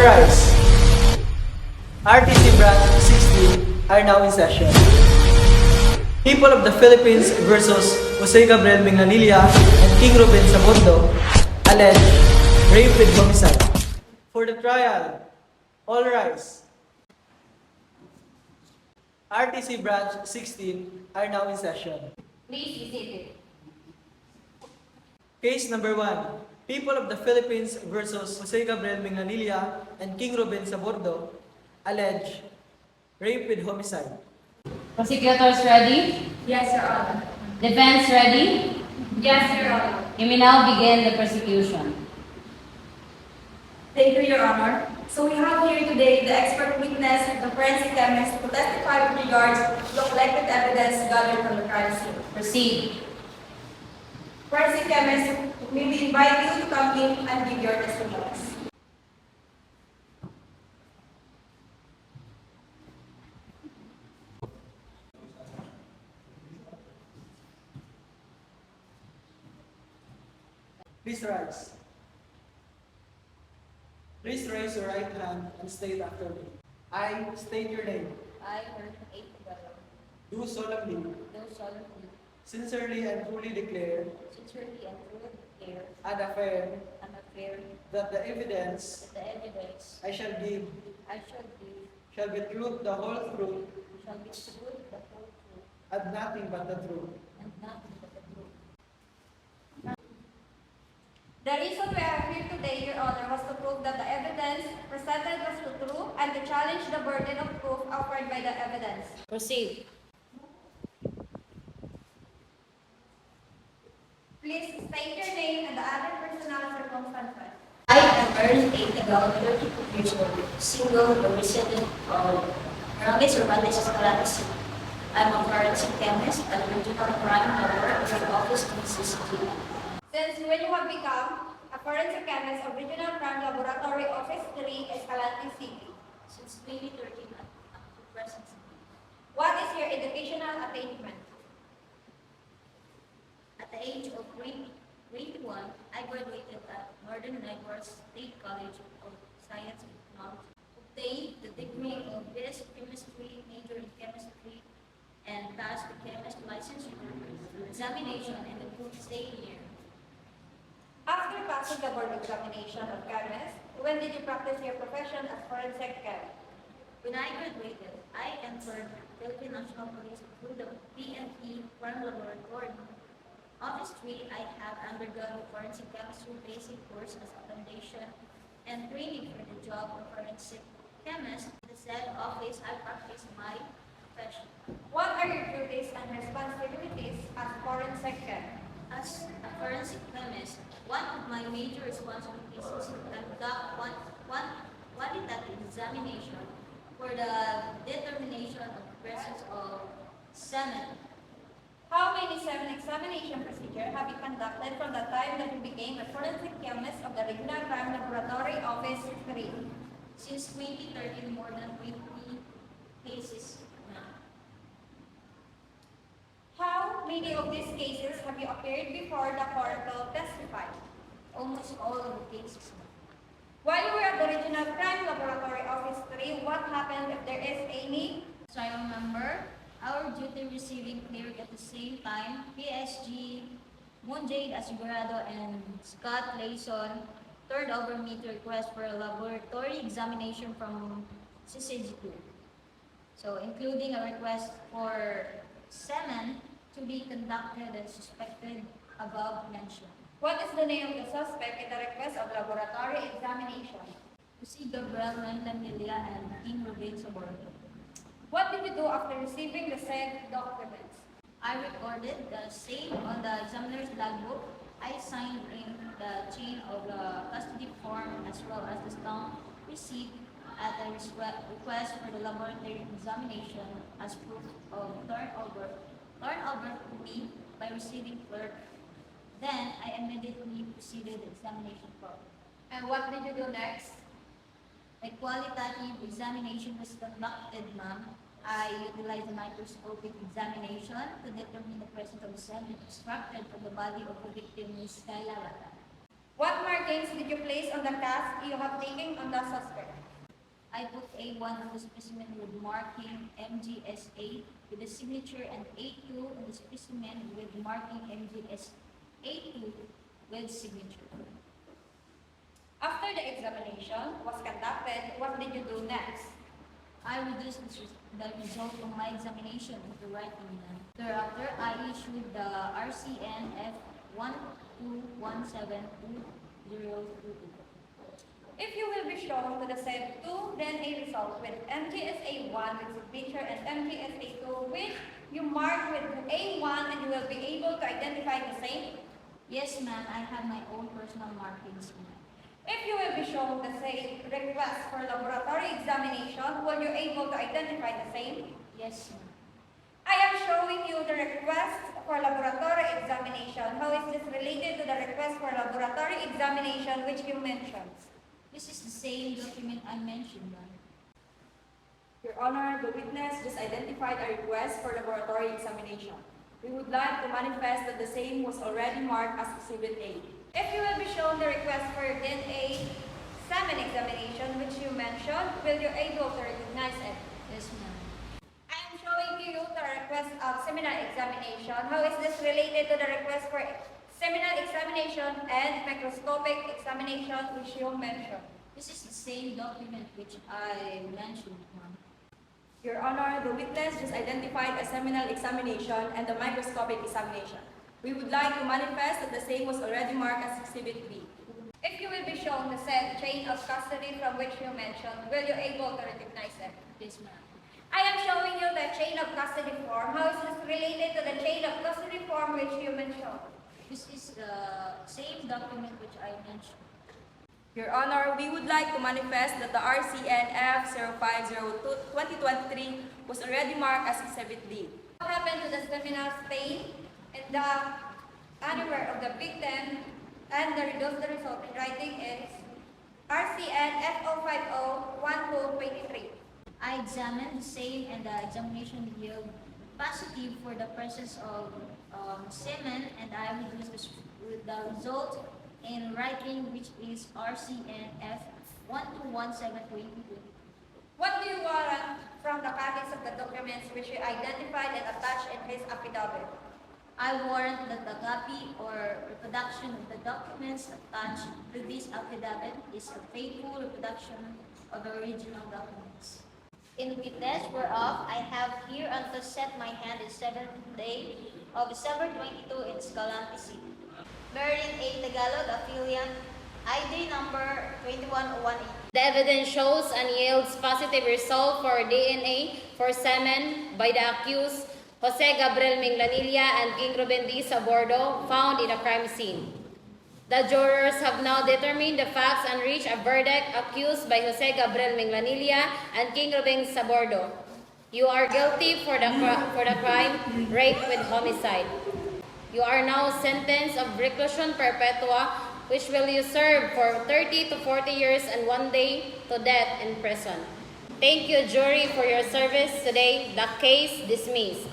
rise. RTC Branch 16 are now in session. People of the Philippines versus Jose Gabriel Menganilla and King Ruben Sabondo alleged rape with homicide. For the trial, all rise. RTC Branch 16 are now in session. Please be seated. Case number 1. People of the Philippines versus Jose Gabriel Menganilla and King Ruben Sabondo allege rape with homicide. Prosecutors ready? Yes, Your Honor. Defense ready? Yes, Your Honor. You may now begin the prosecution. Thank you, Your Honor. So we have here today the expert witness, the forensic chemist, to testify with regards to the collected evidence gathered from the crime scene. Proceed. Forensic chemist, we will invite you to come in and give your testimonies. Please rise. Please raise your right hand and state after me. I state your name. I, Person 8 Tagalog, Do solemnly, do solemnly, sincerely and truly declare sincerely and truly declare and affirm and affirm that the evidence that the evidence I shall give I shall give shall be truth, the whole truth, shall be truth, the whole truth, and nothing but the truth. and nothing but the truth. The reason we are here today, Your Honor, was to prove that the evidence presented was true and to challenge the burden of proof offered by the evidence. Proceed. Please state your name and the other personal circumstances. I am Ernest A. Tagalog, 32 years old, single, a resident of Ramos Urbanes, Escalante City. I am a forensic chemist at Regional Crime Laboratory Office in CCTV. Since when you have become a forensic chemist of Regional Crime Laboratory Office 3, Escalante City, Since 2013 up to present. what is your educational attainment? At the age of 21, I graduated at Northern Networks State College of Science and Technology. Obtained the degree of BS Chemistry, major in Chemistry, and passed the chemist licensure examination in the same year. After passing the board examination of chemist, when did you practice your profession as forensic chemist? When I graduated, I entered Philippine National Police through the PNP Crime Laboratory. Office 3, I have undergone the forensic chemistry basic course as a foundation and training for the job of forensic chemist. In the said office, I practice my profession. What are your duties and responsibilities as forensic chemist? As a forensic chemist, one of my major responsibilities is to conduct one qualitative examination for the determination of the presence of semen. How many semen examination procedures have you conducted from the time that you became a forensic chemist of the Regional Crime Laboratory Office 3? Since 2013, more than 20 cases now. How many of these cases have you appeared before the court to testify? Almost all of the cases now. While you were at the Regional Crime Laboratory Office 3, what happened if there is any? So I remember our duty receiving cleared at the same time, PSG, Moonjade Asugurado, and Scott Layson turned over me to request for a laboratory examination from CCG2. So including a request for semen to be conducted and suspected above mentioned. What is the name of the suspect in the request of laboratory examination? Jose Gabriel Menganilla and King Ruben Sabondo. What did you do after receiving the said documents? I recorded the same on the examiner's logbook. I signed in the chain of the custody form as well as the stamp receipt at the request for the laboratory examination as proof of turnover to me by receiving clerk. Then I immediately proceeded the examination form. And what did you do next? A qualitative examination was conducted, ma'am. I utilized a microscopic examination to determine the presence of semen extracted from the body of the victim, Ms. Kayla Lata. What markings did you place on the cast you have taken on the suspect? I put A1 on the specimen with marking MGSA with the signature and A2 on the specimen with marking MGSA2 with signature. After the examination was conducted, what did you do next? I reduced the result of my examination into writing them. Thereafter, I issued the RCN F12172022. If you will be shown to the said 2 DNA result with MGSA1 with signature and MGSA2 which you mark with A1 and you will be able to identify the same. Yes, ma'am, I have my own personal markings, ma'am. If you will be shown the same request for laboratory examination, will you able to identify the same? Yes, ma'am. I am showing you the request for laboratory examination. How is this related to the request for laboratory examination which you mentioned? This is the same document I mentioned, ma'am. Your Honor, the witness just identified a request for laboratory examination. We would like to manifest that the same was already marked as Exhibit A. If you will be shown the request for DNA semen examination which you mentioned, will you able to recognize it? Yes, ma'am. I am showing to you the request of seminal examination. How is this related to the request for seminal examination and microscopic examination which you mentioned? This is the same document which I mentioned, ma'am. Your Honor, the witness just identified a seminal examination and the microscopic examination. We would like to manifest that the same was already marked as Exhibit B. If you will be shown the said chain of custody from which you mentioned, will you able to recognize it? Yes, ma'am. I am showing you the chain of custody form. How is this related to the chain of custody form which you mentioned? This is the same document which I mentioned. Your Honor, we would like to manifest that the RCN F0502-2023 was already marked as Exhibit D. What happened to the seminal stain and the underwear of the victim and the reduced result in writing is RCN F0501223. I examined the same and the examination yield positive for the presence of semen, and I reduced the result in writing which is RCN F121722. What do you warrant from the copies of the documents which you identified and attached in his affidavit? I warrant that the copy or reproduction of the documents attached to this affidavit is a faithful reproduction of the original documents. In witness whereof I have hereunto set my hand the 7th day of December 22 in Escalante City. Berlin A. Tagalog, affiliate, ID number 21018. The evidence shows and yields positive result for DNA for semen by the accused Jose Gabriel Minglanilla and King Ruben D. Sabordo found in the crime scene. The jurors have now determined the facts and reached a verdict accused by Jose Gabriel Minglanilla and King Ruben Sabordo. You are guilty for the crime rape with homicide. You are now sentenced of reclusion perpetua, which will you serve for 30 to 40 years and 1 day to death in prison. Thank you, jury, for your service today. The case dismissed.